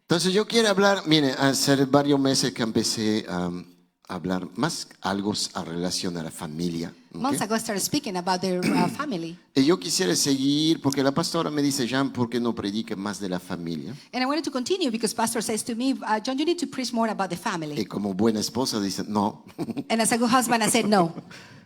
Entonces yo quiero hablar, mire, hace varios meses que empecé a hablar más algo a relación a la familia. Months ago, I started speaking about their family. Y yo quisiera seguir, porque la pastora me dice, Jean, ¿por qué no predique más de la familia? And I wanted to continue because Pastor says to me, John, you need to preach more about the Y family. como buena esposa dice, no. And as a good husband, I said no.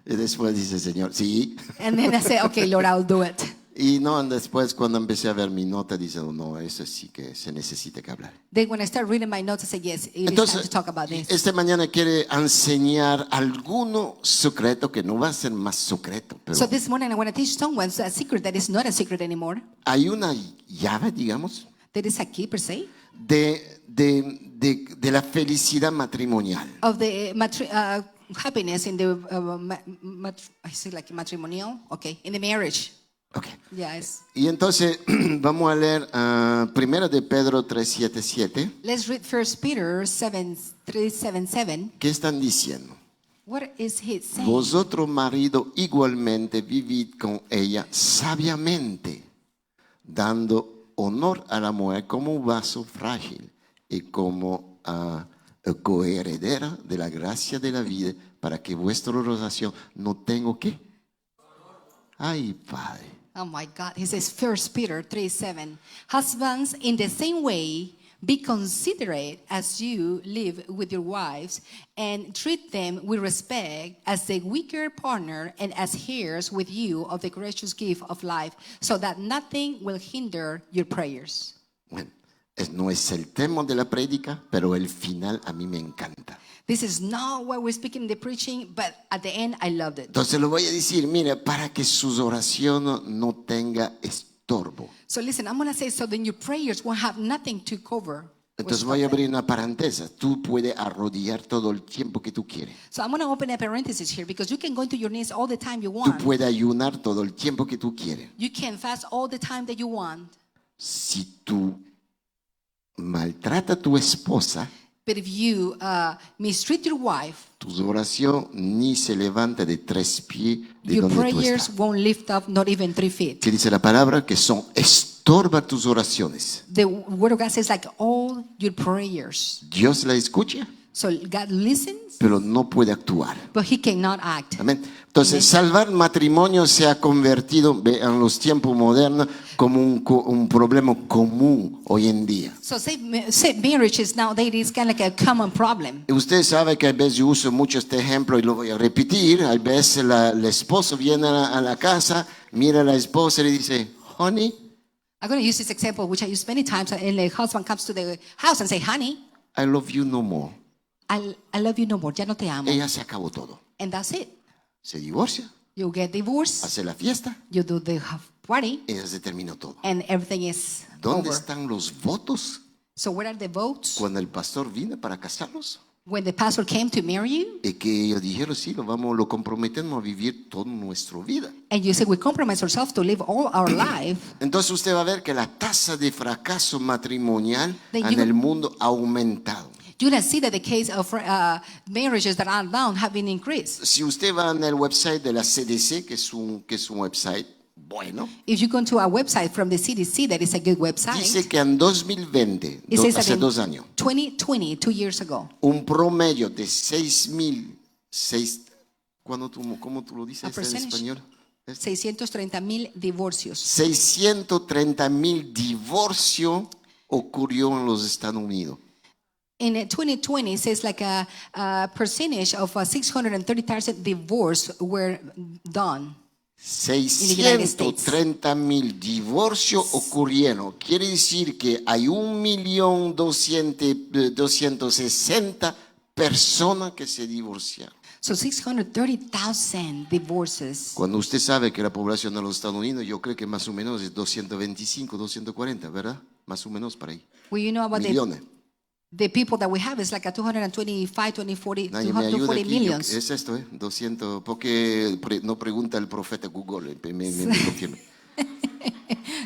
Y después dice, Señor, sí. And then I said, okay, Lord, I'll do it. Y no, después cuando empecé a ver mi nota, dice, no, eso sí que se necesita que hablar. Then when I started reading my notes, I said, yes, it is time Entonces, to talk about this. esta mañana quiere enseñar alguno secreto que no va a ser más secreto, pero So this morning, I want to teach someone a secret that is not a secret anymore. hay una llave, digamos, That is a key, per se, de la felicidad matrimonial. of the happiness in the, I say like matrimonial, okay, in the marriage. Okay. Yes. Y entonces vamos a leer Primera de Pedro 3:7. Let's read 1 Peter 3:7. ¿Qué están diciendo? What is he saying? Vosotros, marido, igualmente vivid con ella sabiamente, dando honor a la mujer como un vaso frágil y como coheredera de la gracia de la vida, para que vuestra relación no tenga ¿qué? Ay, Padre. Oh my God. He says 1 Peter 3:7. Husbands, in the same way, be considerate as you live with your wives and treat them with respect as the weaker partner and as heirs with you of the gracious gift of life, so that nothing will hinder your prayers. Bueno, no es el tema de la prédica, pero el final a mí me encanta. This is not what we're speaking in the preaching, but at the end, I loved it. Entonces lo voy a decir, mire, para que sus oraciones no tenga estorbo. So listen, I'm going to say so then your prayers won't have nothing to cover. Entonces voy a abrir una paréntesis. Tú puedes arrodillar todo el tiempo que tú quieres. So I'm going to open a parenthesis here because you can go into your knees all the time you Tú want. puedes ayunar todo el tiempo que tú quieres. You can fast all the time that you want. Si tú maltratas a tu esposa, But if you mistreat your wife, tu oración ni se levanta de 3 pies de your donde tú prayers estás. won't lift up not even 3 feet. ¿Qué dice la palabra? Que son estorba tus oraciones. The word of God says like all your prayers. Dios la escucha, So God listens, pero no puede actuar. but he cannot act. Amén. Entonces, salvar matrimonio se ha convertido en los tiempos modernos como un problema común hoy en día. So save marriages nowadays is kind of like a common problem. Usted sabe que a veces yo uso mucho este ejemplo y lo voy a repetir. A veces el esposo viene a la casa, mira a la esposa y le dice, honey, I'm going to use this example, which I use many times, and the husband comes to the house and say, honey, I love you no more. I love you no more, ya no te amo. Ella se acabó todo. And that's it. Se divorcia, You get divorced, hace la fiesta, you do the party, ella se terminó todo. and everything is ¿Dónde over. están los votos So where are the votes? cuando el pastor vino para casarlos? When the pastor came to marry you, Y que ellos dijeron, sí, lo comprometemos a vivir toda nuestra vida. and you say we compromise ourselves to live all our life, Entonces usted va a ver que la tasa de fracaso matrimonial Then en you- el mundo ha aumentado. you're going to see that the case of marriages that are down have been increased. Si usted va en el website de la CDC, que es un website bueno, If you go to a website from the CDC, that is a good website. dice que en 2020, It says that hace in 2 años, 2020, 2 years ago, un promedio de 6,000, ¿cómo tú lo dices A en percentage. español? 630,000 divorcios. 630,000 divorcios ocurrió en los Estados Unidos. In 2020, it says like a percentage of 630,000 divorce were done. United States. 630,000 divorcios ocurrieron. Quiere decir que hay 1,260,000 personas que se divorciaron. So 630,000 divorces. Cuando usted sabe que la población de los Estados Unidos, yo creo que más o menos es 225, 240, ¿verdad? Más o menos para ahí. Well, you know about Millones. the people that we have is like a 225, 240, Nadie me ayuda 240 aquí. millions. Es esto, 200. Porque no pregunta el profeta Google, me confirma.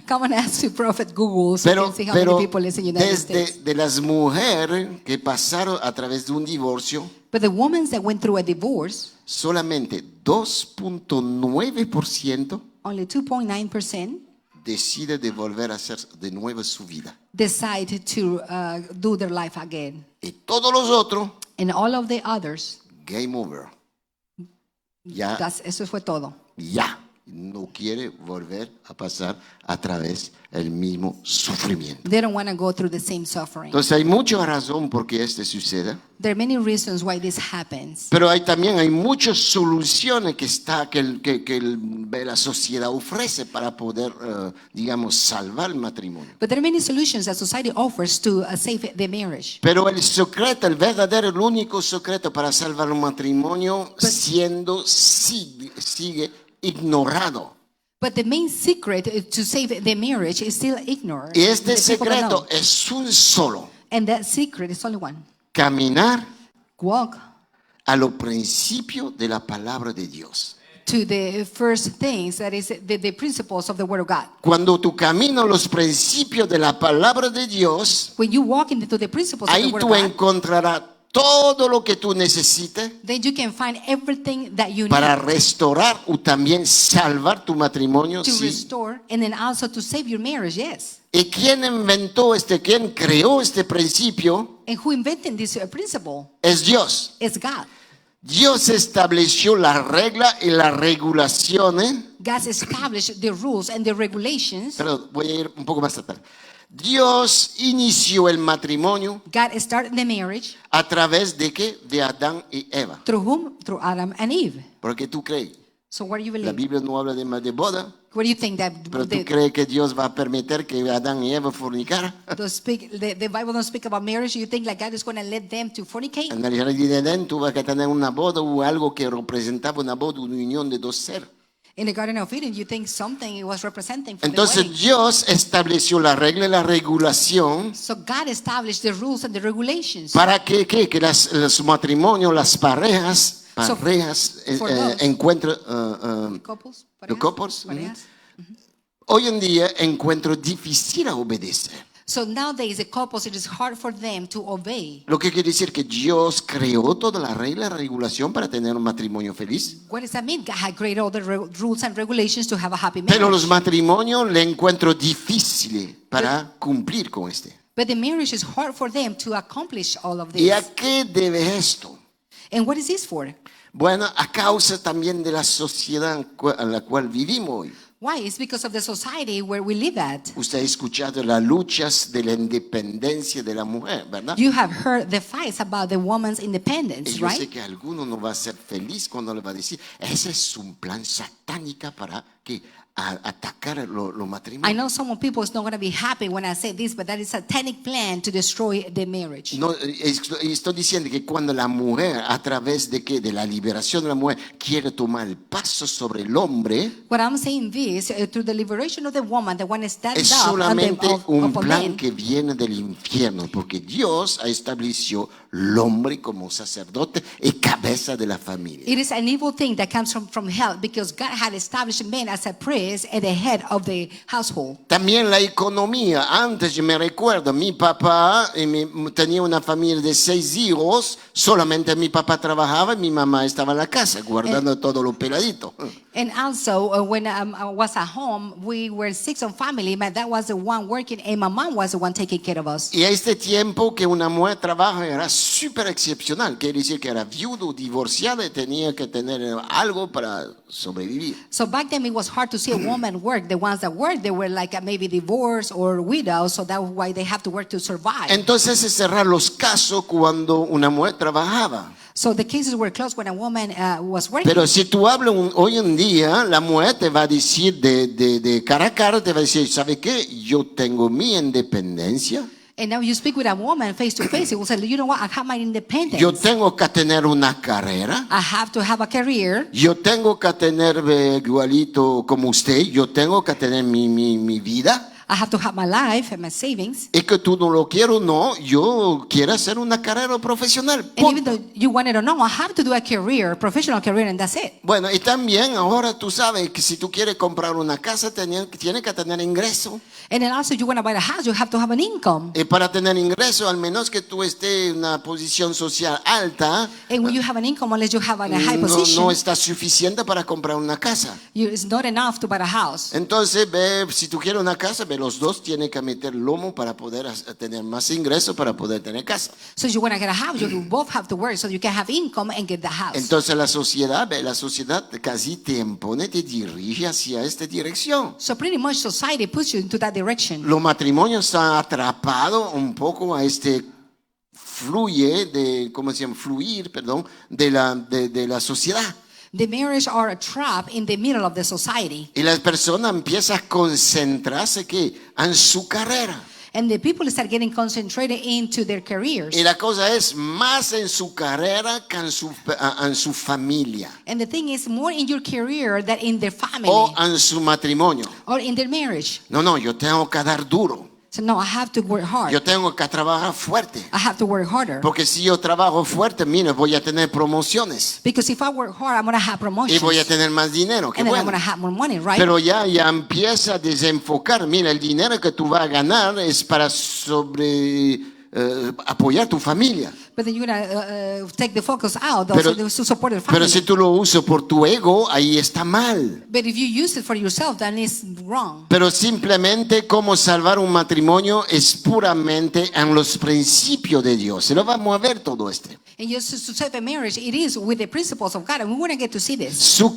Come and ask the prophet Google so you Pero, can see how pero many people live in the United States. desde de las mujeres que pasaron a través de un divorcio, But the women that went through a divorce, solamente 2,9% only 2.9% decide de volver a hacer de nuevo su vida. decide to do their life again. Y todos los otros, And all of the others, game over. Ya, eso fue todo. ya. No quiere volver a pasar a través del mismo sufrimiento. They don't want to go through the same suffering. Entonces hay mucha razón por qué esto suceda. There are many reasons why this happens. Pero también hay muchas soluciones que la sociedad ofrece para poder, digamos, salvar el matrimonio. But there are many solutions that society offers to save the marriage. Pero el secreto, el verdadero, el único secreto para salvar un matrimonio sigue ignorado. But the main secret to save the marriage is still ignored. Y este The people don't secreto know. es un solo: And that secret is only one. caminar Walk a los principios de la palabra de Dios. to the first things, that is the principles of the Word of God. Cuando tú caminas los principios de la palabra de Dios, When you walk into the principles of ahí the Word tú of God, encontrarás todo lo que tú necesites then you can find everything that you para need restaurar o también salvar tu matrimonio. to Sí. restore and then also to save your marriage, yes. ¿Y quién creó este principio? And who invented this principle? Es Dios. It's God. Dios estableció la regla y las regulaciones. God established the rules and the regulations. Pero voy a ir un poco más atrás. Dios inició el matrimonio God started the marriage a través de ¿qué? De Adán y Eva. through whom? Through Adam and Eve. Porque tú crees. So what do you La believe? Biblia no habla de boda, What do you think that pero tú crees que Dios va a permitir que Adán y Eva fornicaran. the Bible don't speak about marriage? You think like God is going to let them to fornicate? En el jardín de Edén tú vas a tener una boda o algo que representaba una boda, una unión de dos seres. In the Garden of Eden, you think something it was representing from Entonces the wedding. Dios estableció la regla y la regulación So God established the rules and the regulations. para que los matrimonios, las parejas for those. encuentren Couples, los parejas, couples. parejas. Hoy en día encuentro difícil a obedecer. So nowadays, the couples, it is hard for them to obey. Lo que quiere decir que Dios creó toda la regla y la regulación para tener un matrimonio feliz. What does that mean? God had created all the rules and regulations to have a happy marriage. Pero los matrimonios le encuentro difíciles para cumplir con este. But the marriage is hard for them to accomplish all of ¿Y this. a qué debe esto? And what is this for? Bueno, a causa también de la sociedad en la cual vivimos hoy. Why? It's because of the society where we live at. Usted ha escuchado las luchas de la independencia de la mujer, ¿verdad? You have heard the fights about the woman's independence, Y yo sé right? que alguno no va a ser feliz cuando le va a decir, ese es un plan satánico para que atacar lo I matrimonios. know some people is not going to be happy when I say this, but that is a satanic plan to destroy the marriage. No, estoy diciendo que cuando la mujer, a través de que de la liberación de la mujer, quiere tomar el paso sobre el hombre, What I'm saying this, through the liberation of the woman, the one is stand es up solamente un upon plan men. que viene del infierno, porque Dios estableció el hombre como sacerdote y cabeza de la familia. It is an evil thing that comes from hell because God had established men as a priest and the head of the household. También la economía. Antes yo me recuerdo, mi papá tenía una familia de 6 hijos, solamente mi papá trabajaba y mi mamá estaba en la casa guardando todo lo peladito. And also, when I was at home, we were 6 on family. My dad was the one working, and my mom was the one taking care of us. Y a este tiempo que una mujer trabaja era súper excepcional. Quiere decir que era viudo, divorciada y tenía que tener algo para sobrevivir. So back then, it was hard to see a woman work. The ones that worked, they were like maybe divorced or widows, so that's why they have to work to survive. Entonces se cerraron los casos cuando una mujer trabajaba. So the cases were closed when a woman was working. Pero si tú hablas hoy en día, la mujer te va a decir de cara a cara, te va a decir, ¿sabe qué? Yo tengo mi independencia. And now you speak with a woman face to face, it will say, you know what, I have my independence. Yo tengo que tener una carrera. I have to have a career. Yo tengo que tener igualito como usted. Yo tengo que tener mi vida. I have to have my life and my savings. Y que tú no lo quieras o no, yo quiero hacer una carrera profesional. And even though you want it or not, I have to do a career, professional career, and that's it. Bueno, y también ahora tú sabes que si tú quieres comprar una casa, tienes que tener ingreso. And then also you want to buy a house, you have to have an income. Y para tener ingreso, al menos que tú estés en una posición social alta, And when you have an income, unless you have a high position, no está suficiente para comprar una casa. it's not enough to buy a house. Entonces, si tú quieres una casa, los dos tienen que meter lomo para poder tener más ingresos para poder tener casa. So you want to get a house, you both have to work so you can have income and get the house. Entonces la sociedad casi te impone, te dirige hacia esta dirección. So pretty much society puts you into that direction. Los matrimonios están atrapados un poco a fluir, perdón, de la sociedad. The marriage are a trap in the middle of the society. Y las personas empiezan a concentrarse en su carrera. And the people start getting concentrated into their careers. Y la cosa es más en su carrera que en su familia. And the thing is more in your career than in their family O en su matrimonio. or in their marriage. No, yo tengo que dar duro. So no, I have to work hard. Yo tengo que trabajar fuerte. I have to work harder. Porque si yo trabajo fuerte, mira, voy a tener promociones. Because if I work hard, I'm going to have promotions. Y voy a tener más dinero. Qué And then I'm bueno. going to have more money, right? Pero ya empieza a desenfocar. Mira, el dinero que tú vas a ganar es para apoyar tu familia. But then you're going to take the focus out Pero, to support the family. pero si tú lo usas por tu ego, ahí está mal. But if you use it for yourself, then it's wrong. Pero simplemente cómo salvar un matrimonio es puramente en los principios de Dios. Y lo vamos a ver todo esto. And just to save a marriage, it is with the principles of God. And we want to get to see this. Su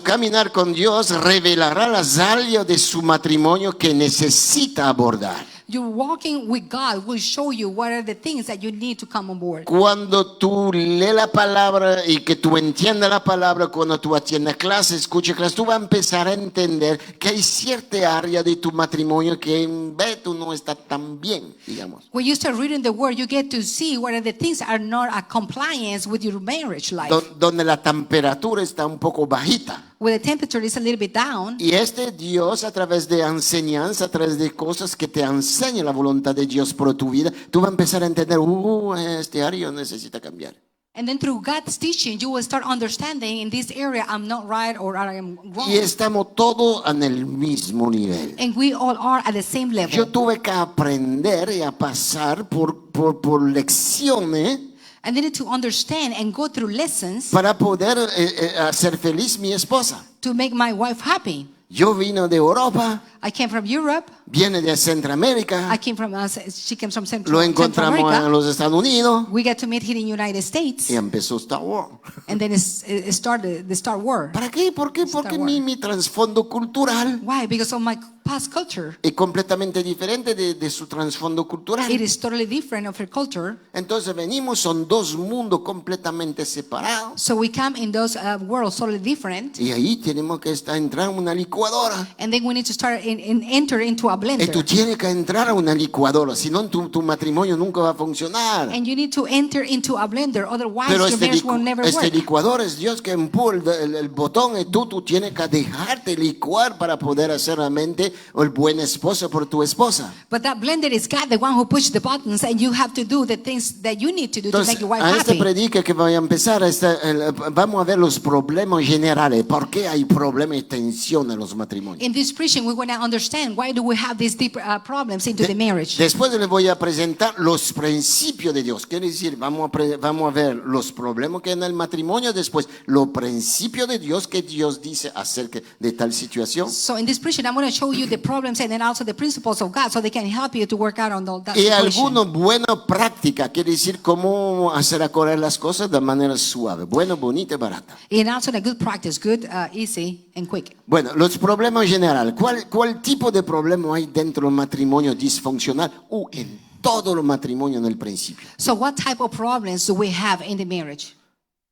caminar con Dios revelará las áreas de su matrimonio que necesita abordar. Your walking with God will show you what are the things that you need to come on board. Cuando tú lees la palabra y que tú entiendas la palabra, cuando tú atiendas clases, escuches clases, tú vas a empezar a entender que hay cierta área de tu matrimonio que en vez tú no está tan bien, digamos. When you start reading the word, you get to see what are the things that are not a compliance with your marriage life. Donde la temperatura está un poco bajita. Where the temperature is a little bit down. Y Dios, a través de enseñanza, a través de cosas que te enseña la voluntad de Dios por tu vida, tú vas a empezar a entender, este área necesita cambiar. And then through God's teaching, you will start understanding in this area I'm not right or I am wrong. Y estamos todos en el mismo nivel. And we all are at the same level. Yo tuve que aprender y a pasar por lecciones And they need to understand and go through lessons para poder hacer feliz mi esposa. to make my wife happy. Yo vine de Europa, I came from Europe. viene de Centroamérica, She came from Central lo encontramos America. en los Estados Unidos We got to meet here in the United States. y empezó Star Wars. And then it started the Star War. ¿Para qué? ¿Por qué? Porque Wars. mi trasfondo cultural Why? Because of my past culture. es completamente diferente de su trasfondo cultural. It is totally different of her culture. Entonces venimos, son dos mundos completamente separados. So we come in those worlds totally different. Y ahí tenemos que entrar en una licuadora. And then we need to start enter into a Y tú blender. tienes que entrar a una licuadora, si no tu matrimonio nunca va a funcionar. And you need to enter into a blender, otherwise Pero your marriage will never work. licuador es Dios que empuja el botón y tú tienes que dejarte licuar para poder hacer realmente el buen esposo por tu esposa. But that blender is God, the one who pushes the buttons, and you have to do the things that you need to do to Entonces, make your wife a happy. predica que voy a empezar, vamos a ver los problemas generales. ¿Por qué hay problemas y tensión en los matrimonios? In this preaching, we're going to understand why do we have these deep problems into the marriage. Después les voy a presentar los principios de Dios. Quiere decir, vamos a ver los problemas que hay en el matrimonio, después los principios de Dios que Dios dice acerca de tal situación. So in this preaching, I'm going to show you the problems and then also the principles of God, so they can help you to work out on that Y situation. alguna buena práctica, quiere decir cómo hacer correr las cosas de manera suave, buena, bonita y barata. And also the good practice, good, easy, and quick. Bueno, los problemas en general. ¿Cuál tipo de problema hay dentro del matrimonio disfuncional o en todo el matrimonio en el principio? So what type of problems do we have in the marriage?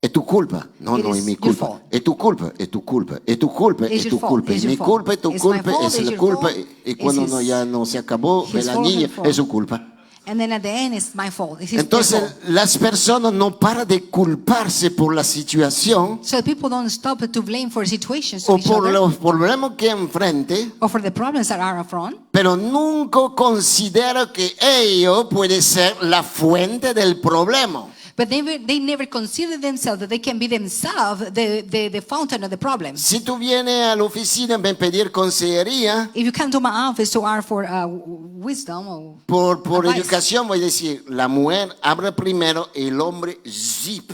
Es tu culpa. No, It no is es mi your culpa. fault. Es tu culpa, es tu culpa, es tu culpa, It's es your tu fault, culpa. it's Es mi your fault. culpa, es tu It's my culpa, fault, es it's la your culpa. fault. Y cuando It's ya no se acabó de his la fault, niña, her fault. es su culpa. And then at the end, it's my fault. It's their Entonces fault. las personas no paran de culparse por la situación So people don't stop to blame for situations to o each por other los problemas que enfrente, or for the problems that are up front. pero nunca considera que ellos pueden ser la fuente del problema. But they never consider themselves that they can be themselves the fountain of the problem. Si tú vienes a la oficina a pedir consejería, If you come to my office to ask for wisdom or por advice, educación voy a decir, la mujer habla primero, el hombre zip.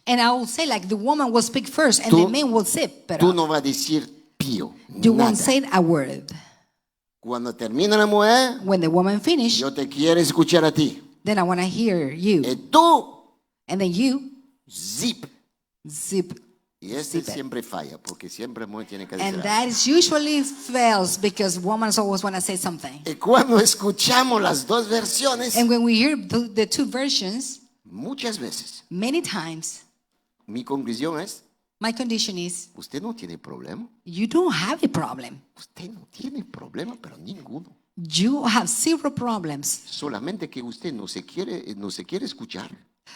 and I will say like the woman will speak first and Tú- the man will sip. But Tú no vas a decir pío, you nada. won't say a word. Cuando termina la mujer, When the woman finish, yo te quiero escuchar a ti. then I want to hear you. Y tú, And then you zip. zip. Y este Zip it. siempre falla, porque siempre la mujer tiene que decir And algo. that is usually fails because women always want to say something. Y cuando escuchamos las dos versiones, And when we hear the two versions, muchas veces, many times, mi conclusión es, my condition is, usted no tiene problema. you don't have a problem. Usted no tiene problema, pero ninguno. You have zero problems. Solamente que usted no se quiere escuchar.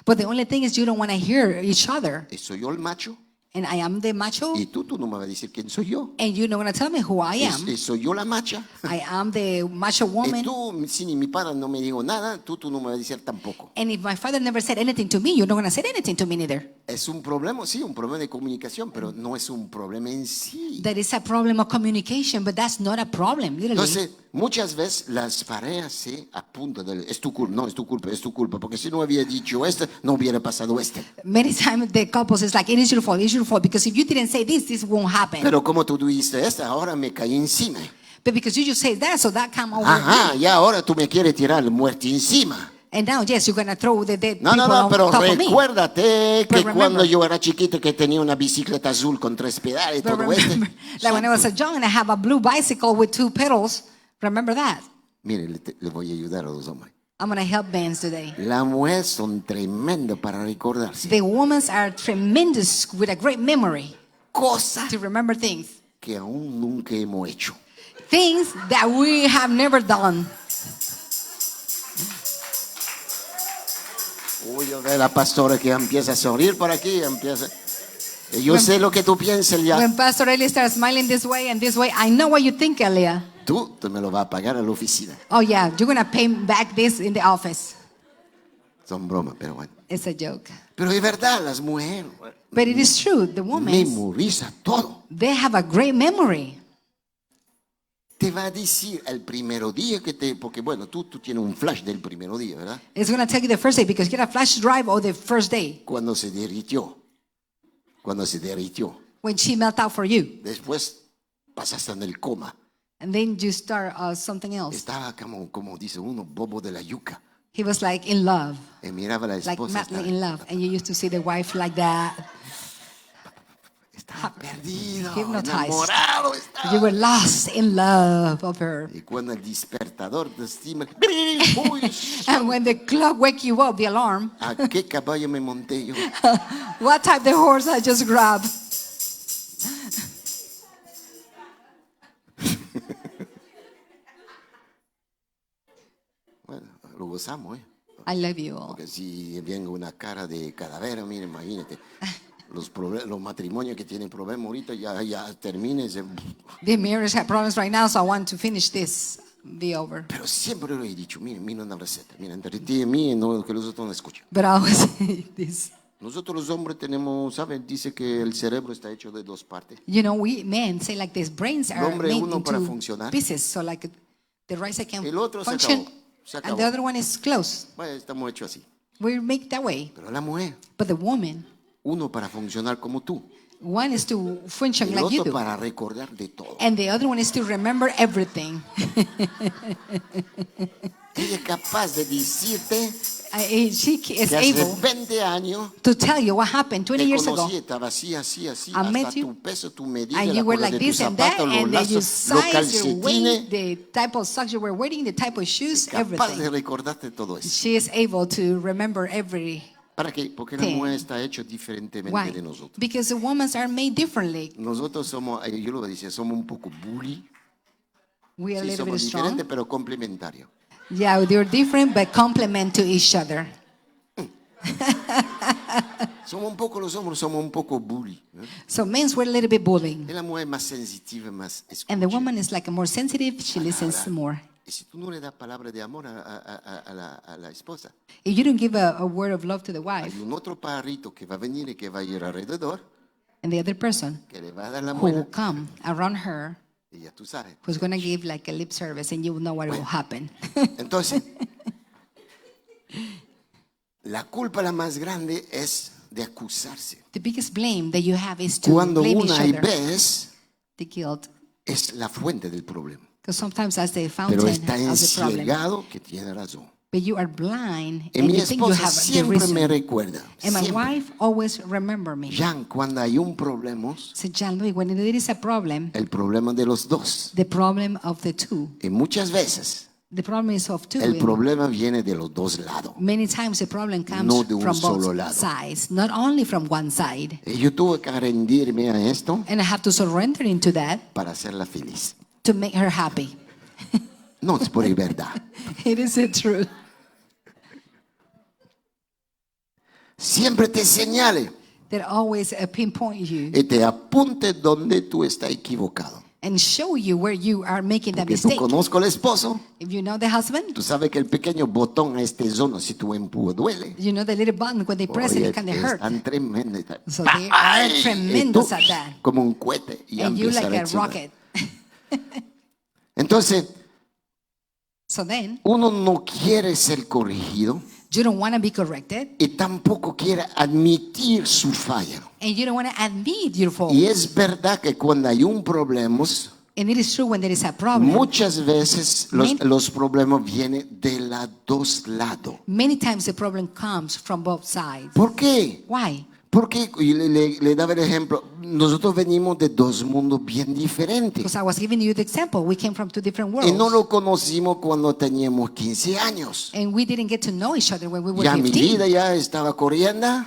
But the only thing is you don't want to hear each other. Soy yo el macho. And I am the macho, Y tú no me vas a decir quién soy yo. and you're not going to tell me who I am. Soy yo la macha. I am the macho Y woman. tú, si ni mi padre no me dijo nada, tú no me vas a decir tampoco. And if my father never said anything to me, you're not going to say anything to me neither. Es un problema, sí, un problema de comunicación, pero no es un problema en sí. That is a problem of communication, but that's not a problem, literally. Entonces, muchas veces las parejas se apuntan del, es tu culpa, no, es tu culpa, porque si no había dicho esto, no hubiera pasado esto. Many times the couples is like, it is your fault, because if you didn't say this won't happen. Pero como tú dijiste esto, ahora me caí encima. But because you just say that, so that come over Ajá, me. y ahora tú me quieres tirar el muerto encima. And now, yes, you're going to throw the dead No, people no, no, on pero top of me. recuérdate que But remember- cuando yo era chiquito que tenía una bicicleta azul con 3 pedales y But todo esto. remember, like when I was a young and I have a blue bicycle with 2 pedals, remember that. Mire, le voy a ayudar a los hombres. I'm going to help bands today. Las mujeres son tremendas para recordarse. The women are tremendous with a great memory Cosas to remember things. que aún nunca hemos hecho. Things that we have never done. Uy, yo veo a la pastora que empieza a sonreír por aquí, empieza. Yo sé lo que tú piensas ya. When Pastor Eli starts smiling this way and this way, I know what you think, Elia. Tú me lo vas a pagar a la oficina. Oh yeah, you're going to pay back this in the office. Son bromas, pero bueno. It's a joke. Pero es verdad, las mujeres But it is true, the women, memorizan todo. they have a great memory. Te va a decir el primer día que te... Porque bueno, tú tienes un flash del primer día, ¿verdad? It's going to tell you the first day because you get a flash drive or the first day Cuando se derritió. Cuando se derritió. when she melt out for you. Después pasaste en el coma. And then you start something else. Estaba como dice uno, bobo de la yuca. He was like in love, Y miraba a la like esposa. madly in love. And you used to see the wife like that. Estaba perdido, Hypnotized. enamorado. Estaba. You were lost in love of her. Y cuando el despertador te estima, And when the clock wake you up, the alarm, ¿a qué caballo me monté yo? what type the horse I just grabbed? Bueno, lo gozamos, ¿eh? I love you all. Porque si viene una cara de cadáver, mire, imagínate. Los matrimonios que tienen problemas ahorita ya terminen. The marriage have problems right now, so I want to finish this, be over. Pero siempre lo he dicho, mira una receta. Mira, entre ti y mí, no, que los otros no escuchan. But I always say this. Nosotros los hombres tenemos, ¿saben? Dice que el cerebro está hecho de 2 partes. You know, we men say like this, brains are hombre made uno para into funcionar. pieces, so like the right side can El otro se function, acabó, se and acabó. the other one is closed. Bueno, estamos hechos así. We make that way. Pero la mujer, But the woman, uno para funcionar como tú. one is to function El like you otro do, para recordar de todo. and the other one is to remember everything. Ella es capaz de decirte She is que hace able 20 años to tell you what happened 20 te years ago. conocí, estaba así, así, así, I met hasta you, tu peso, tu medida, and la you were cola like de tus this and that, zapatos, los and then you lazos, los size your weight, calcetines. the type of socks you were wearing, the type of shoes, Capaz de everything. recordarte todo eso. She is able to remember every. ¿Para qué? Porque la Sí. mujer está hecha diferentemente Why? de nosotros. Because the women are made differently. Nosotros somos, yo lo voy a decir, somos un poco bully. We are a Sí, little bit somos strong. diferentes, pero complementarios. Yeah, they're different but complement to each other. Los hombres somos un poco bully. So men were a little bit bullying. Y la mujer más sensitiva, más escucha. And the woman is like more sensitive, she listens more. Y si tú no le das palabra de amor a la esposa, If you don't give a word of love to the wife, hay un otro pajarito que va a venir y que va a ir alrededor, and the other person que le va a dar la who will muela, come around her, y ya tú sabes. who's going to give like a lip service, and you will know what will happen. Entonces, la culpa la más grande es de acusarse. The biggest blame that you have is to Cuando blame una each y other. ves, The guilt. es la fuente del problema. Because sometimes that's the Pero fountain está of the problem. enciegado que tiene razón. But you are blind Y and mi you think you esposa have the siempre reason. me recuerda. And my Siempre. wife always remember me. Jan, cuando hay un problema, So John Louis, when there is a problem, el problema de los dos. the problem of the two. Y muchas veces The problem is of two. el And problema viene de los dos lados. many times the problem comes No de un from solo both lado. sides, not only from one side. Y yo tuve que rendirme a esto And I have to surrender into that para hacerla feliz. to make her happy. No es por verdad. It is the truth. Siempre te señale That always pinpoint you y te apunte donde tú estás equivocado. and show you where you are making that Que tú mistake. conozco al esposo, If you know the husband, tú sabes que el pequeño botón a este zona, si tú empujas, duele. you know the little button when they press it, Oye, it kind of hurt. están tremendos. So they are Y tremendous tú, at that. como un cohete. Y And you empieza like a reaccionar. rocket. Entonces, So then, uno no quiere ser corregido you don't want to be corrected, y tampoco quiere admitir su falla. and you don't want to admit your fault. Y es verdad que cuando hay un problema, And it is true when there is a problem. muchas veces los problemas vienen de los dos lados. Many times the problem comes from both sides. ¿Por qué? Why? Porque y le daba el ejemplo, nosotros venimos de dos mundos bien diferentes. Because I was giving you the example. We came from two different Y no worlds. lo conocimos cuando teníamos 15 años. And we didn't get to know each other when we were Ya mi 15. vida ya estaba corriendo.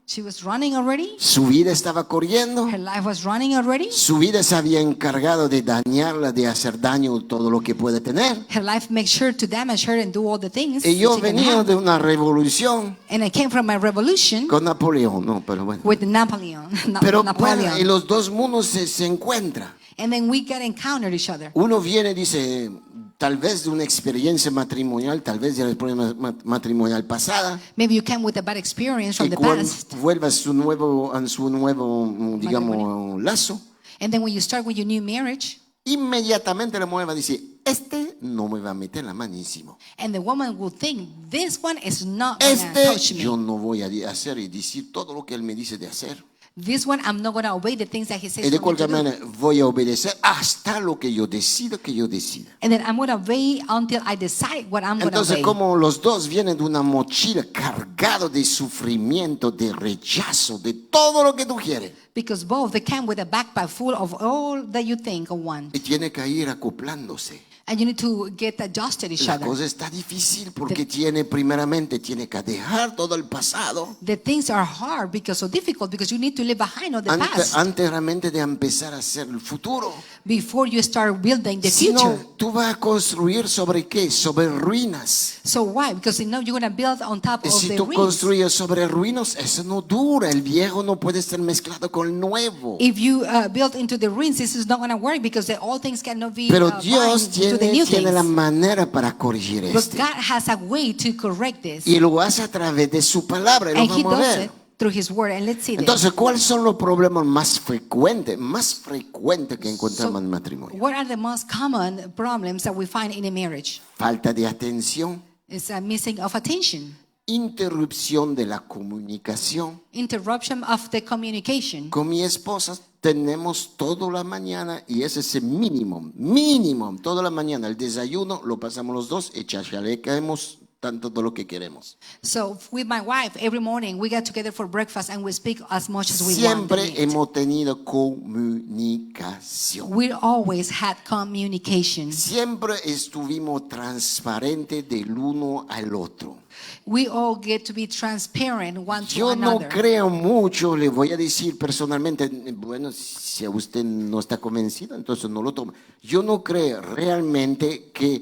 She was running already. Su vida estaba corriendo. Her life was running already. Su vida se había encargado de dañarla, de hacer daño todo lo que puede tener. Her life makes sure to damage her and do all the things Y yo that she can venía have. de una revolución And I came from a revolution con Napoleón, no, pero bueno. with Napoleon. Pero Napoleon. bueno, y los dos mundos se encuentran. And then we got encountered each other. Uno viene y dice, tal vez de una experiencia matrimonial, tal vez de la experiencia matrimonial pasada, Maybe you came with a bad experience from y the cuando past. vuelva a su nuevo, digamos, lazo, And then when you start with your new marriage, inmediatamente la mujer va a decir, este no me va a meter la mano encima. and the woman will think, this one is not going to touch Yo me. no voy a hacer y decir todo lo que él me dice de hacer. This one, I'm not going to obey the things that he Y says de for me to cualquier do. manera voy a obedecer hasta lo que yo decida que yo decida. And then I'm going to obey until I decide what I'm going to Entonces, obey. como los dos vienen de una mochila cargado de sufrimiento, de rechazo, de todo lo que tú quieres, Because both, they come with a backpack full of all that you think or want. y tiene que ir acoplándose. And you need to get adjusted each La other. cosa está difícil porque primeramente tiene que dejar todo el pasado The things are hard because so difficult because you need to leave behind all the past antes realmente de empezar a hacer el futuro. before you start building the Si no, future. tú vas a construir sobre qué? Sobre ruinas. So why? Because you know you're going to build on top Y of si the tú ruins. construyes sobre ruinas, eso no dura. El viejo no puede ser mezclado con el nuevo. If you build into the ruins, this is not going to work because the old things cannot be Pero bind Dios to the new tiene la things. manera para corregir But esto. God has a way to correct this. Y lo hace a través de su palabra. Y lo And He vamos a does ver. it through His Word. And let's see this. Entonces, ¿cuáles son los problemas más frecuentes que encontramos en el matrimonio? What are the most common problems that we find in a marriage? Falta de atención, It's a missing of attention, interrupción de la comunicación. interruption of the communication. Con mi esposa tenemos toda la mañana, y ese es el mínimo, toda la mañana. El desayuno lo pasamos los dos y chachalequemos tanto de lo que queremos. So with my wife, every morning we get together for breakfast and we speak as much as we want. Siempre to eat. hemos tenido comunicación. We always had communication. Siempre estuvimos transparentes del uno al otro. We all get to be transparent one to Yo no another. creo mucho, le voy a decir personalmente, bueno, si a usted no está convencido, entonces no lo toma. Yo no creo realmente que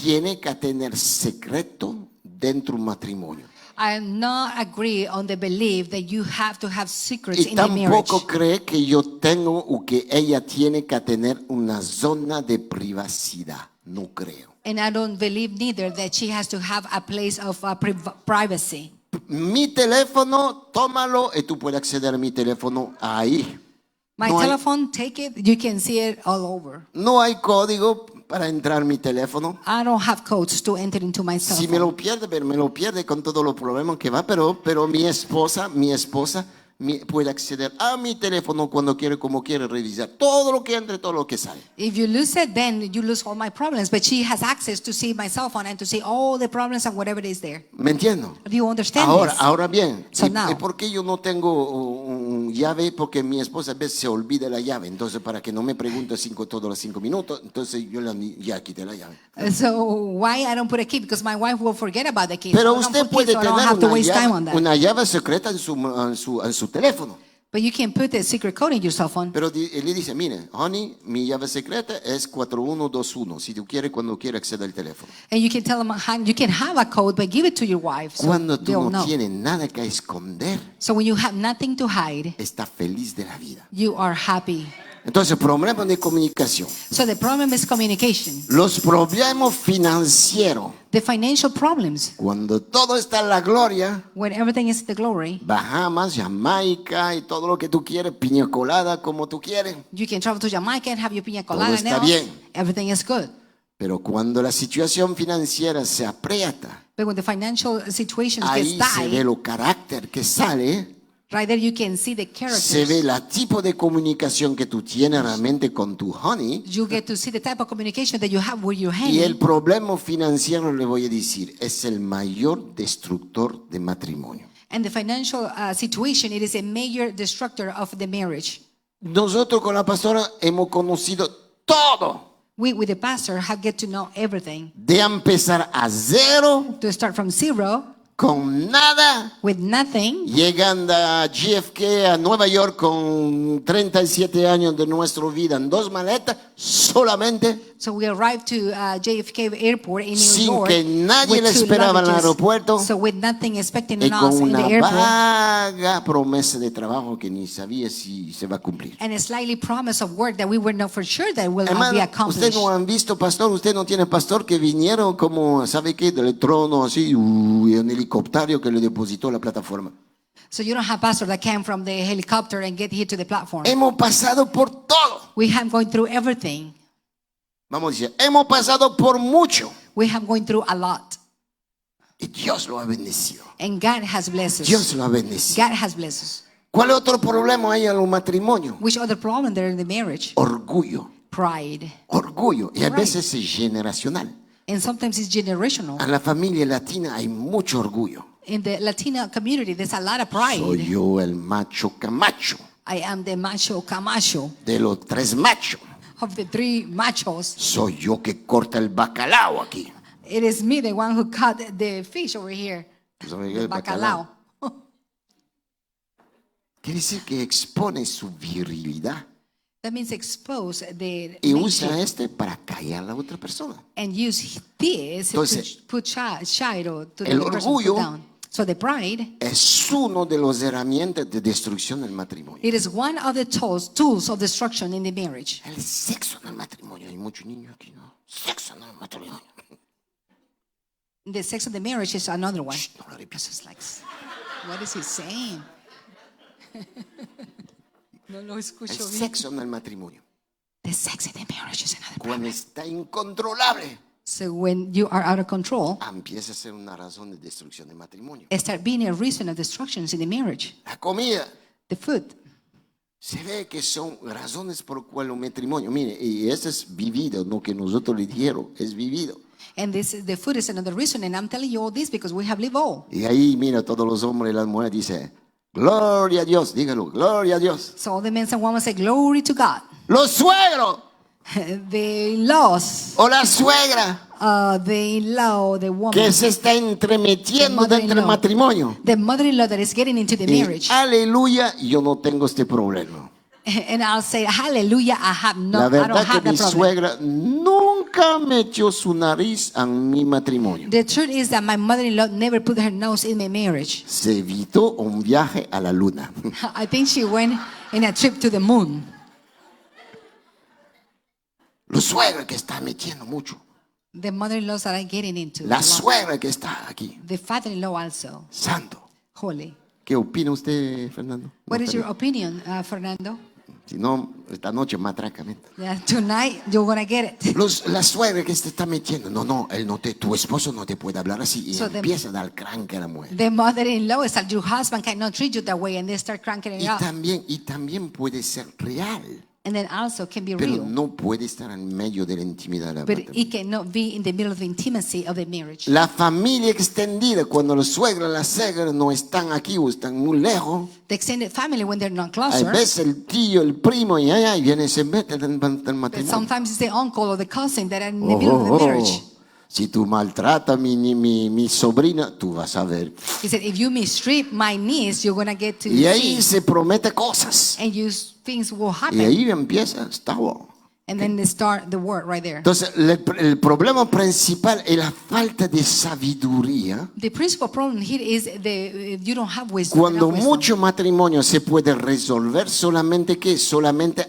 tiene que tener secreto dentro de un matrimonio. I am not agree on the belief that you have to have secrets Y in the marriage. tampoco cree que yo tengo o que ella tiene que tener una zona de privacidad. No creo. And I don't believe neither that she has to have a place of privacy. Mi teléfono, tómalo y tú puedes acceder a mi teléfono ahí. My No hay- telephone, take it, you can see it all over. No hay código para entrar a mi teléfono. I don't have codes to enter into my cell Si phone. me lo pierde, pero me lo pierde con todos los problemas que va, pero mi esposa puede acceder a mi teléfono cuando quiere, como quiere, revisar todo lo que entra, todo lo que sale. If you lose it, then you lose all my problems. But she has access to see my cell phone and to see all the problems and whatever is there. ¿Me entiendo? Do you understand Ahora, this? ahora bien, So ¿y now- por qué yo no tengo un llave? Porque mi esposa a veces se olvida la llave. Entonces, para que no me pregunte todos los 5 minutos, entonces yo ya quité la llave. So why I don't put a key? Because my wife will forget about the key. Pero So I don't usted put puede keys, so I don't tener have to waste time on that. una llave secreta en su teléfono. But you can put the secret code in your cell phone. Pero él le dice, mire, honey, mi llave secreta es 4121. Si tú quieres, cuando quieres acceder al teléfono. And you can tell them, you can have a code, but give it to your wife. So Cuando tú they'll no know. tienes nada que esconder, So when you have nothing to hide, está feliz de la vida. you are happy. Entonces, problemas de comunicación. So the problem is communication. Los problemas financieros. The financial problems, Cuando todo está en la gloria, when everything is the glory, Bahamas, Jamaica y todo lo que tú quieres, piña colada como tú quieres. you can travel to Jamaica and have your piña colada está now. bien. Everything is good. Pero cuando la situación financiera se aprieta, But when the financial situation ahí gets se ve tight, lo carácter que sale, right there you can see the se characters. ve el tipo de comunicación que tú tienes realmente con tu honey. You get to see the type of communication that you have with your Y el honey. problema financiero, le voy a decir, es el mayor destructor de matrimonio. And the financial situation, it is a major destructor of the marriage. Nosotros con la pastora hemos conocido todo. We, with the pastor, have get to know everything. De empezar a cero, To start from zero, con nada, with nothing, llegando a JFK, a Nueva York, con 37 años de nuestra vida en 2 maletas, solamente, so we arrived to JFK Airport in New sin York que nadie with le 2 esperaba en el luggages. aeropuerto, So with nothing expecting y us con in the una airport, vaga promesa de trabajo que ni sabía si se va a cumplir. and a slightly promise of work that we were not for sure that will Hermano, be usted accomplished. no han visto pastor, usted no tiene pastor que vinieron como, ¿sabe qué? Del trono así, en helicóptero que le depositó la plataforma. So you don't have pastor that came from the helicopter and get here to the platform. Hemos pasado por todo. We have gone through everything. Vamos a decir, hemos pasado por mucho. We have gone through a lot. Y Dios lo ha bendecido. And God has blessed us. Dios lo ha bendecido. God has blessed us. ¿Cuál otro problema hay en los matrimonios? Which other problem there in the marriage? Orgullo. Pride. Orgullo. Y a Right. veces es generacional. And sometimes it's generational. En la familia latina hay mucho orgullo. In the Latina community, there's a lot of pride. Soy yo el macho camacho I am the macho camacho de los 3 machos. of the 3 machos. Soy yo que corta el bacalao aquí. It is me, the one who cut the fish over here. ¿Sabe qué? The El bacalao. bacalao. Quiere decir que expone su virilidad That means expose the y nature usa para callar a la otra persona. and use this Entonces, to put shadow to the el person orgullo put down. So the pride, Es uno de las herramientas de destrucción del matrimonio. it is one of the tools of destruction in the marriage. El sexo en el matrimonio. Hay muchos niños aquí, ¿no? Sexo en el matrimonio. The sex of the marriage is another one. Shh, no lo repitas. It's like, what is he saying? No lo El escucho bien. sexo en el matrimonio. The sex in the marriage is another Cuando problem. está incontrolable, So when you are out of control, empieza a ser una razón de destrucción del matrimonio. it start being a reason of destructions in the marriage. La comida. The food. Se ve que son razones por cual un matrimonio. Mire, y eso es vivido, no que nosotros le dijeron, es vivido. And the food is another reason. And I'm telling you all this because we have lived all. Y ahí, mira, todos los hombres y las mujeres dicen, gloria a Dios, dígalo, gloria a Dios. So all the men and women say, glory to God. Los suegros The in-laws, o la suegra the in-law, the woman, que se está entremetiendo The dentro del mother-in-law. matrimonio. the mother-in-law that is getting into the Y, marriage. aleluya, yo no tengo este problema. And I'll say, hallelujah, La I don't verdad have que mi that problem. suegra nunca metió su nariz en mi matrimonio. The truth is that my mother-in-law never put her nose in my marriage. Se evitó un viaje a la luna. I think she went in a trip to the moon. La suegra que está metiendo mucho. The mother-in-laws that are getting into. La suegra que está aquí. The father-in-law also. Santo. Holy. ¿Qué opina usted, Fernando? What is your opinion, Fernando? Si no, esta noche matraca. Yeah, tonight you're gonna get it. La suegra que se está metiendo. No, tu esposo no te puede hablar así. Y So empieza a dar cranque a la mujer. The mother-in-law is that your husband cannot treat you that way, and they start cranking it Y up. también puede ser real. And then also can be Pero real. no puede estar en medio de la intimidad de la But matrimonio. it cannot be in the middle of the intimacy of the marriage. La familia extendida, cuando los suegros, las suegras no están aquí o están muy lejos, The extended family, when they're not a closer, veces el tío, el primo, y allá y viene y se mete en el but matrimonio. sometimes it's the uncle or the cousin that are in the middle of the marriage. Si tú maltratas mi sobrina, tú vas a ver. He said, if you mistreat my niece, you're gonna get to Y ahí see, se promete cosas. and things will Y happen. ahí empieza, está bueno. And then they start the word right there. Entonces, el problema principal es la falta de sabiduría. The principal problem here is you don't have wisdom. Cuando enough wisdom. mucho matrimonio se puede resolver solamente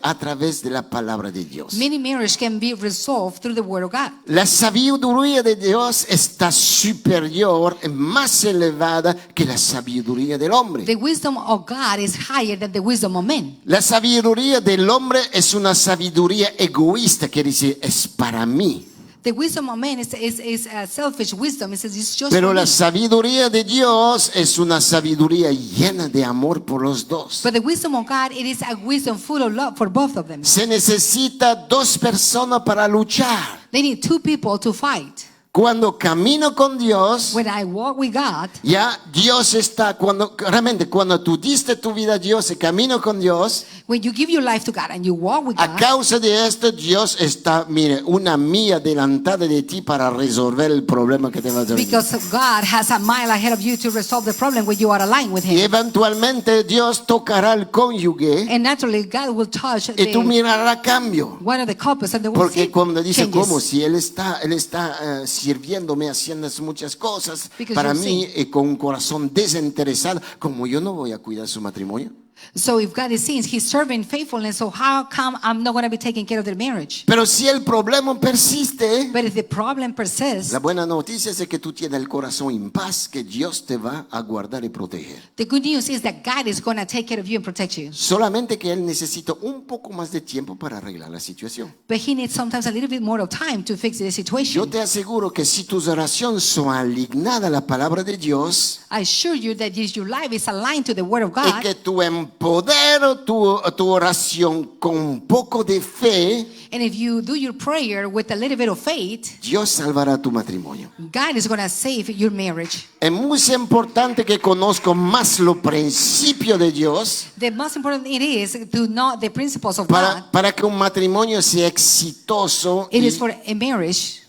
a través de la palabra de Dios. Many marriages can be resolved through the word of God. La sabiduría de Dios está superior, más elevada que la sabiduría del hombre. The wisdom of God is higher than the wisdom of men. La sabiduría del hombre es una sabiduría egoísta, que dice, es para mí. The wisdom of men is a selfish wisdom. It says it's just Pero for la me. sabiduría de Dios es una sabiduría llena de amor por los dos. But the wisdom of God, it is a wisdom full of love for both of them. Se necesita dos personas para luchar. They need two people to fight. Cuando camino con Dios, When I walk with God, ya Dios está, cuando tú diste tu vida a Dios y camino con Dios, when you give your life to God and you walk with a God, causa de esto Dios está, mire, una milla adelantada de ti para resolver el problema que te va a venir. because God has a mile ahead of you to resolve the problem when you are aligned with Y Him. eventualmente Dios tocará al cónyuge And naturally, God will touch y tú mirarás cambio. one of the couples and they will Porque see cuando dice, changes. ¿cómo? Si él está sirviéndome, haciendo muchas cosas Because para you'll mí, con un corazón desinteresado, como yo no voy a cuidar su matrimonio. So if God is seeing He's serving faithfulness, so how come I'm not going to be taking care of their marriage? Pero si el problema persiste, But if the problem persists, la buena noticia es que tú tienes el corazón en paz, que Dios te va a guardar y proteger. the good news is that God is going to take care of you and protect you. Solamente que Él necesita un poco más de tiempo para arreglar la situación. But He needs sometimes a little bit more of time to fix the Yo situation. te aseguro que si tus oraciones son alignadas a la palabra de Dios, I assure you that your life is aligned to the Word of y God, que tú empoderas tu oración con un poco de fe, and if you do your prayer with a little bit of faith, Dios salvará tu matrimonio. God is going to save your marriage. Es muy importante que conozco más los principios de Dios The most important it is to know the principles of God. para que un matrimonio sea exitoso. It Y is for a marriage.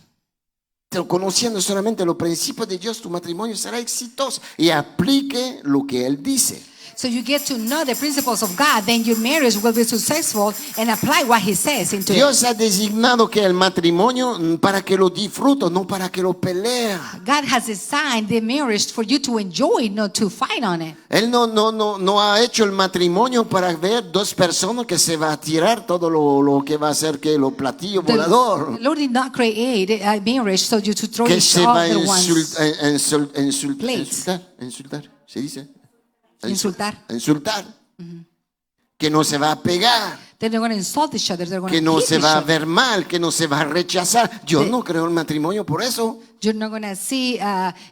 conociendo solamente los principios de Dios, tu matrimonio será exitoso y aplique lo que Él dice. So you get to know the principles of God, then your marriage will be successful and apply what He says into it. Dios ha designado que el matrimonio para que lo disfrute, no para que lo pelea. God has designed the marriage for you to enjoy, not to fight on it. Él no ha hecho el matrimonio para ver dos personas que se va a tirar todo lo que va a hacer que lo platillo The volador. Lord did not create a marriage so you to throw Que each se va a other ones. Plates. insultar, se dice. Insultar. Insultar. Que no se va a pegar, Then they're going to insult each other. They're going que to no hit se each va a other. ver mal, que no se va a rechazar. Yo no creo en matrimonio por eso. You're not going to see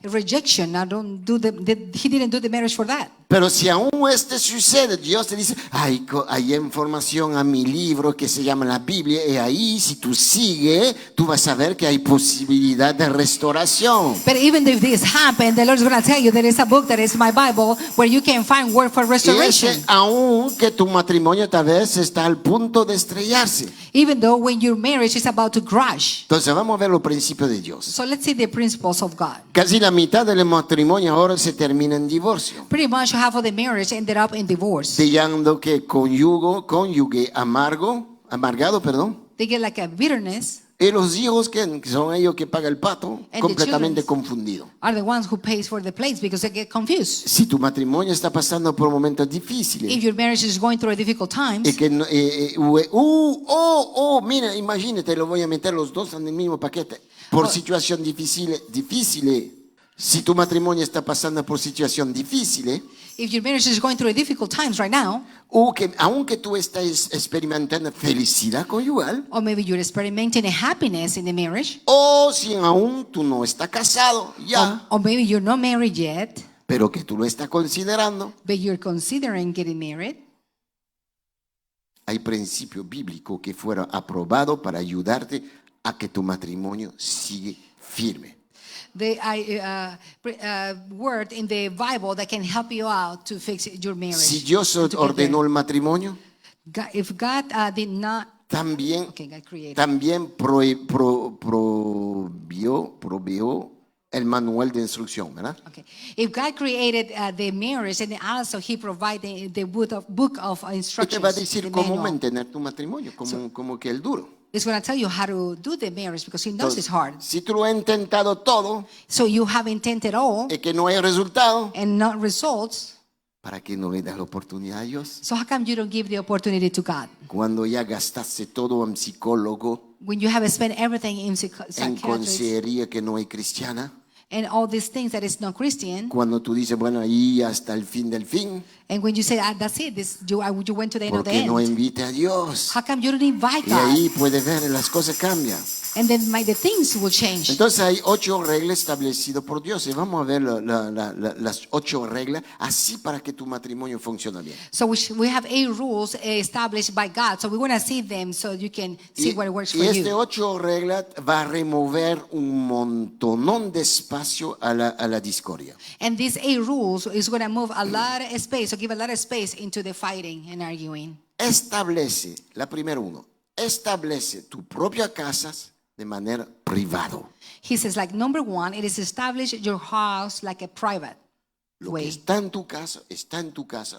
rejection. I don't do He didn't do the marriage for that. Pero si aún sucede, Dios te dice, hay información a mi libro que se llama la Biblia, y ahí si tú sigues, tú vas a ver que hay posibilidad de restauración. But even if this happened, the Lord's going to tell you there is a book that is my Bible where you can find word for Y restoration. aún que tu matrimonio tal vez está al punto de estrellarse. even though when your marriage is about to crash. Entonces vamos a ver los principios de Dios. So let's see the principles of God. Casi la mitad del matrimonio ahora se termina en divorcio. Pretty much half of the marriage ended up in divorce. Sellando que cónyuge amargado, They get like a bitterness. y los hijos que son ellos que pagan el pato, the completamente children confundidos. Are the ones who pays for the plates because they get confused. Si tu matrimonio está pasando por momentos difíciles, If your marriage is going through a difficult times, y que mira, imagínate, lo voy a meter los dos en el mismo paquete por situación difícil. Si tu matrimonio está pasando por situación difícil, if your marriage is going through a difficult times right now, o que aunque tú estás experimentando felicidad conyugal, or maybe you're experimenting a happiness in the marriage, o si aún tú no estás casado ya, or maybe you're not married yet, pero que tú lo estás considerando, but you're considering getting married, hay principio bíblico que fuera aprobado para ayudarte a que tu matrimonio siga firme. the word in the Bible that can help you out to fix your marriage. Si Dios and to get ordenó there. el matrimonio, If God did not, también God created. proveó el manual de instrucción, ¿verdad? Okay. If God created the marriage, and also He provided the book of Y te instructions, va a decir the cómo manual. mantener tu matrimonio, como que el duro. It's going to tell you how to do the marriage because He knows it's hard. Si tú lo has intentado todo So you have intended all y que no hay resultado, and not results. ¿para qué no le das la oportunidad a Dios? So how come you don't give the opportunity to God? Cuando ya gastaste todo en psicólogo, When you have spent everything in en psychiatrists consejería que no hay cristiana, and all these things that is not Christian, cuando tú dices, bueno, ahí hasta el fin del fin, and when you say, that's it, you went to the end of ¿por the qué no end. invite a Dios? How come you don't invite Y God? ahí puedes ver, las cosas cambian. And then the things will change. Entonces hay 8 reglas establecidas por Dios y vamos a ver las 8 reglas así para que tu matrimonio funcione bien. So we have 8 rules established by God. So we want to see them so you can see what works for Y este you. 8 reglas va a remover un montonón de espacio a la discordia. And these 8 rules is going to move a lot of space, or give a lot of space into the fighting and arguing. Establece, la primera establece tu propia casa de manera privada. He says, like, number 1, it is establish your house like a private Lo que way. está en tu casa,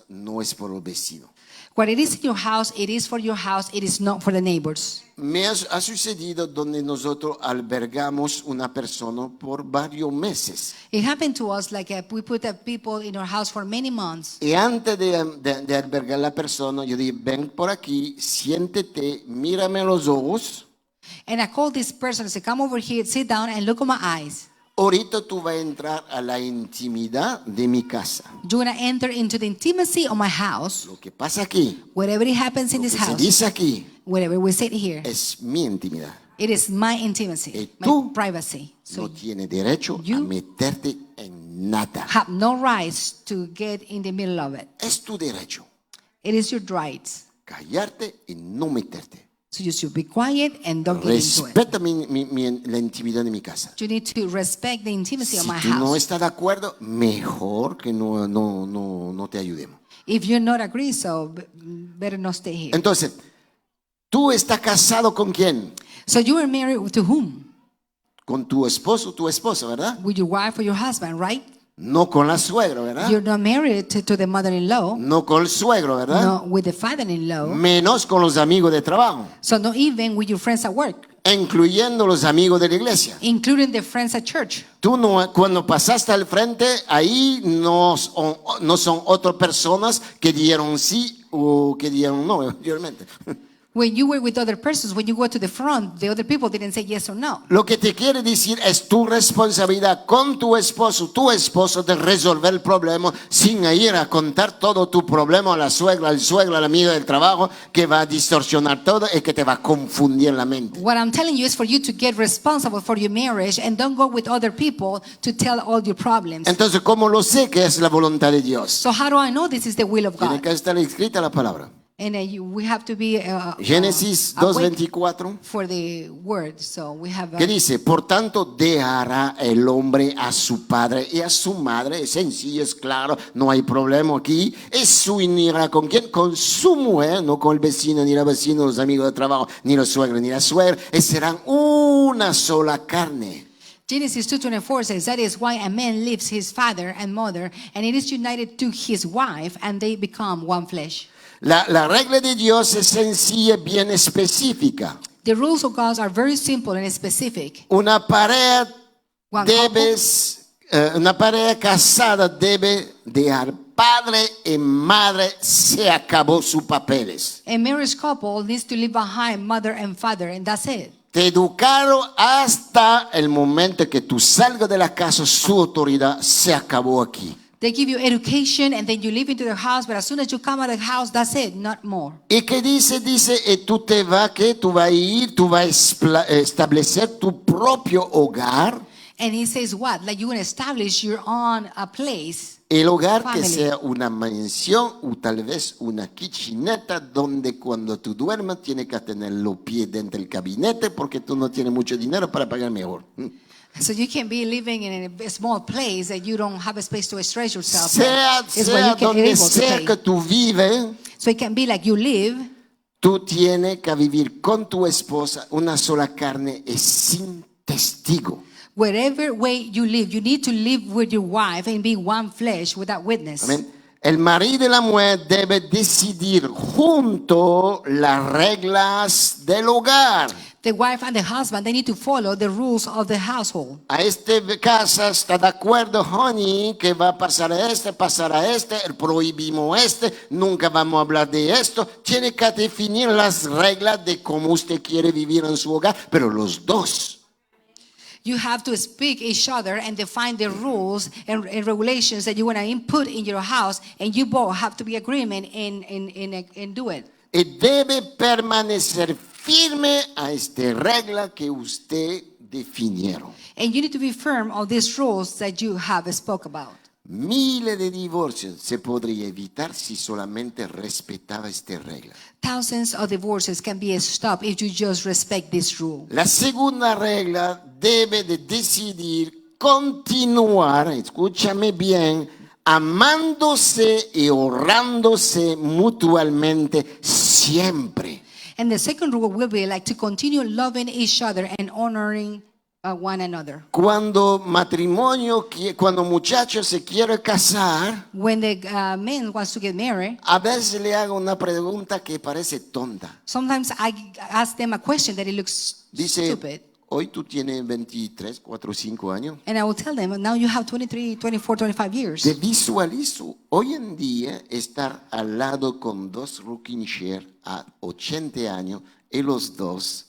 no es por el vecino. What it is in your house, it is for your house, it is not for the neighbors. Me ha sucedido donde nosotros albergamos una persona por varios meses. It happened to us like we put people in our house for many months. Y antes de albergar la persona, yo dije, ven por aquí, siéntete, mírame a los ojos. And I called this person and said, come over here, sit down and look at my eyes. Ahorita tú vas a entrar a la intimidad de mi casa. You're going to enter into the intimacy of my house. Lo que pasa aquí, Whatever it happens in lo this que se house, dice aquí, whatever we sit here, es mi intimidad. it is my intimacy, Y my tú privacy. So No tienes derecho a you meterte en nada. have no rights to get in the middle of it. Es tu derecho. It is your rights. Callarte y no meterte. So you should be quiet and don't get into it. Respeta la intimidad de mi casa. You need to respect the intimacy of Si my tú no house. estás de acuerdo, mejor que no te ayudemos. If you're not agree, so better not stay here. Entonces, ¿tú estás casado con quién? So you are married to whom? Con tu esposo, tu esposa, ¿verdad? With your wife or your husband, right? No con la suegra, ¿verdad? You're not married to the mother-in-law, No con el suegro, ¿verdad? no with the father-in-law, Menos con los amigos de trabajo, so not even with your friends at work, incluyendo los amigos de la iglesia. including the friends at church. Tú no, cuando pasaste al frente, ahí no son otras personas que dieron sí o que dieron no, anteriormente. When you were with other persons, when you go to the front, the other people didn't say yes or no. Lo que te quiere decir es tu responsabilidad con tu esposo de resolver el problema sin ir a contar todo tu problema a la suegra, al suegro, a la amiga del trabajo, que va a distorsionar todo y que te va a confundir la mente. What I'm telling you is for you to get responsible for your marriage and don't go with other people to tell all your problems. Entonces, ¿cómo lo sé que es la voluntad de Dios? So how do I know this is the will of Tiene God? que estar escrita la palabra. And we have to be Génesis awake 2:24. for the word. So we have ¿Qué dice? Por tanto, dejará el hombre a su padre y a su madre. Es sencillo, es claro, no hay problema aquí. Y se unirá con quién? Con su mujer, no con el vecino, ni la vecina, los amigos de trabajo, ni los suegros, ni la suegra. Y serán una sola carne. Genesis 2:24 says, that is why a man leaves his father and mother, and it is united to his wife, and they become one flesh. La regla de Dios es sencilla, bien específica. The rules of God are very simple and specific. Una pareja One couple, una pareja casada debe dejar padre y madre, se acabó sus papeles. a marriage couple needs to leave behind mother and father, and that's it. Te educaron hasta el momento que tú salgas de la casa, su autoridad se acabó aquí. They give you education and then you live into their house, but as soon as you come out of the house, that's it, not more. ¿Y qué dice? Dice, tú te vas, que tú vas a ir, tú vas a establecer tu propio hogar. And he says what? Like you're going to establish your own place. El hogar Family. que sea una mansión o tal vez una kitcheneta donde cuando tú duermas tienes que tener los pies dentro del gabinete porque tú no tienes mucho dinero para pagar mejor. So you can be living in a small place that you don't have a space to stretch yourself. Sea where you can donde able to sea pay. que tú vives, So it can be like you live, tú tienes que vivir con tu esposa una sola carne y sin testigo. wherever way you live, you need to live with your wife and be one flesh without witness. Amén. El marido y la mujer deben decidir junto las reglas del hogar. The wife and the husband, they need to follow the rules of the household. A casa está de acuerdo, honey, que va a pasar a este, prohibimos nunca vamos a hablar de esto. Tiene que definir las reglas de cómo usted quiere vivir en su hogar, pero los dos. You have to speak each other and define the rules and regulations that you want to input in your house, and you both have to be agreement and do it. Y debe permanecer firme a esta regla que usted definieron. And you need to be firm on these rules that you have spoke about. Miles de divorcios se podría evitar si solamente respetaba esta regla. Thousands of divorces can be stopped if you just respect this rule. La segunda regla debe de decidir continuar, escúchame bien, amándose y honrándose mutuamente siempre. And the second rule will be like to continue loving each other and honoring one another. Cuando cuando muchacho se quiere casar, When the man wants to get married, a veces le hago una pregunta que parece tonta. sometimes I ask them a question that it looks Dice, stupid. hoy tú tienes 23, 4, 5 años. And I will tell them, now you have 23, 24, 25 years. Te visualizo hoy en día estar al lado con dos rocking chair a 80 años y los dos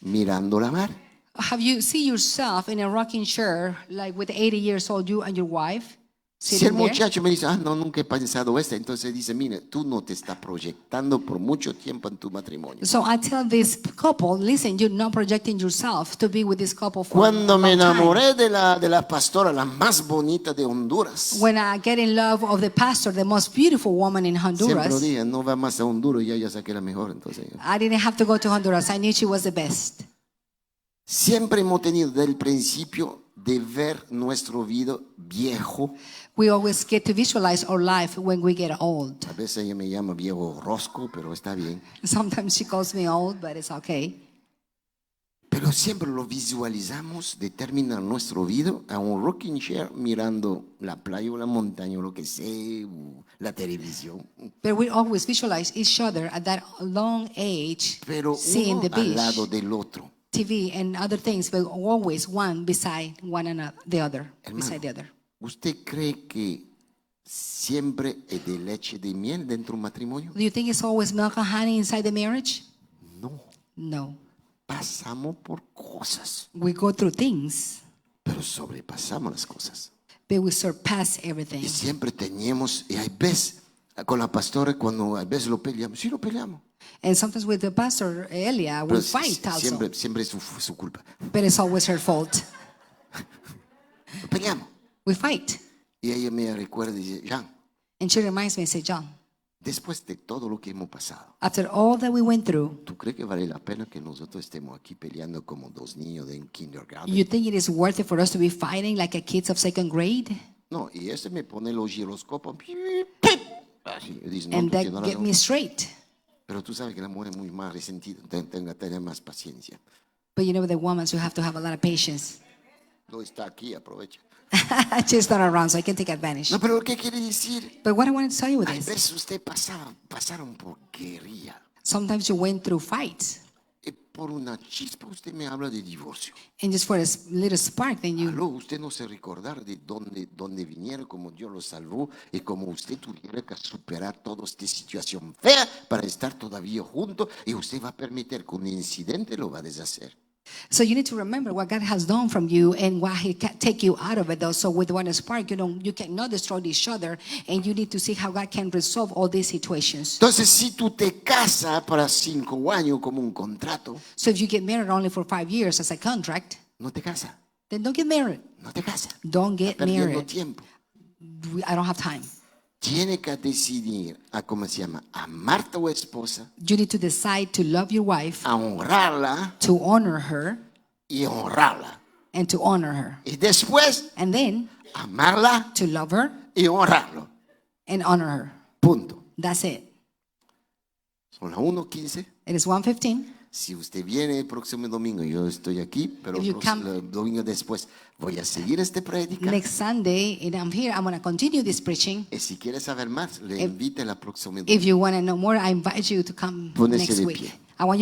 mirando la mar. Have you see yourself in a rocking chair, like with 80 years old, you and your wife? Si el Sitting there? muchacho me dice, no, nunca he pensado esto, entonces dice, mire, tú no te estás proyectando por mucho tiempo en tu matrimonio. So I tell this couple, listen, you're not projecting yourself to be with this couple for Cuando a me long time. enamoré de la pastora, la más bonita de Honduras, When I get in love of the pastor, the most beautiful woman in siempre Honduras, dije, no va más a Honduras, ya saqué la mejor, entonces. I didn't have to go to Honduras. I knew she was the best. Siempre hemos tenido desde el principio de ver nuestro vida viejo. We always get to visualize our life when we get old. A veces ella me llama viejo rosco, pero está bien. Sometimes she calls me old, but it's okay. Pero siempre lo visualizamos de terminar nuestro vida a un rocking chair mirando la playa o la montaña o lo que sea, o la televisión. But we always visualize each other at that long age, Pero seeing uno the al beach, lado del otro. TV, and other things, but always one beside one another, the other, beside the other. ¿Usted cree que siempre es de leche de miel dentro de un matrimonio? Do you think it's always milk and honey inside the marriage? No. No. Pasamos por cosas, We go through things, pero sobrepasamos las cosas. but we surpass everything. Y siempre teníamos, y hay veces con la pastora, cuando a veces lo peleamos, sí lo peleamos. And sometimes with the pastor, Elia, we Pero fight also. siempre es su culpa. But it's always her fault. Lo peleamos. We fight. Y ella me recuerda y dice, Jean, And she reminds me, say, John, Después de todo lo que hemos pasado, After all that we went through, ¿tú crees que vale la pena que nosotros estemos aquí peleando como dos niños de kindergarten? you think it is worth it for us to be fighting like a kids of second grade? No, y ese me pone los giroscopios. Así, yo digo, no, And tú that tienes get razón. me straight. Pero tú sabes que la mujer es muy más resentida, tenga tener más paciencia. But you know, with the women, you have to have a lot of patience. No está aquí, aprovecha. She's not around, so I can take advantage. No, pero ¿qué quiere decir? But what I wanted to tell you with A this, veces usted pasaron por guerrilla. sometimes you went through fights, Y por una chispa usted me habla de divorcio. and just for a little spark, then you, Aló, usted no se recordar de dónde vinieron, cómo Dios lo salvó y cómo usted tuviera que superar toda esta situación fea para estar todavía juntos y usted va a permitir que un incidente lo va a deshacer. so you need to remember what God has done from you and why He can take you out of it. Though, so with one spark, you cannot destroy each other, and you need to see how God can resolve all these situations. Entonces, si tú te casas para 5 años como un contrato, So if you get married only for 5 years as a contract, no te casas, then don't get married. no te casas. Don't get Estás perdiendo married. tiempo. I don't have time. Tiene que decidir a, ¿cómo se llama? Amar a tu esposa, You need to decide to love your wife, a honrarla to honor her, y honrarla. and to honor her. Y después, And then amarla to love her y honrarlo. and honor her. Punto. That's it. Son las 1:15. It is 1:15. Si usted viene el próximo domingo, yo estoy aquí, pero If you el domingo después voy a seguir este prédica. Next Sunday, and I'm here, I'm going to continue this preaching. Y si quiere saber más, le invito el próximo If domingo. you want to know more, I invite you to come Póngase next de week. pie. I want you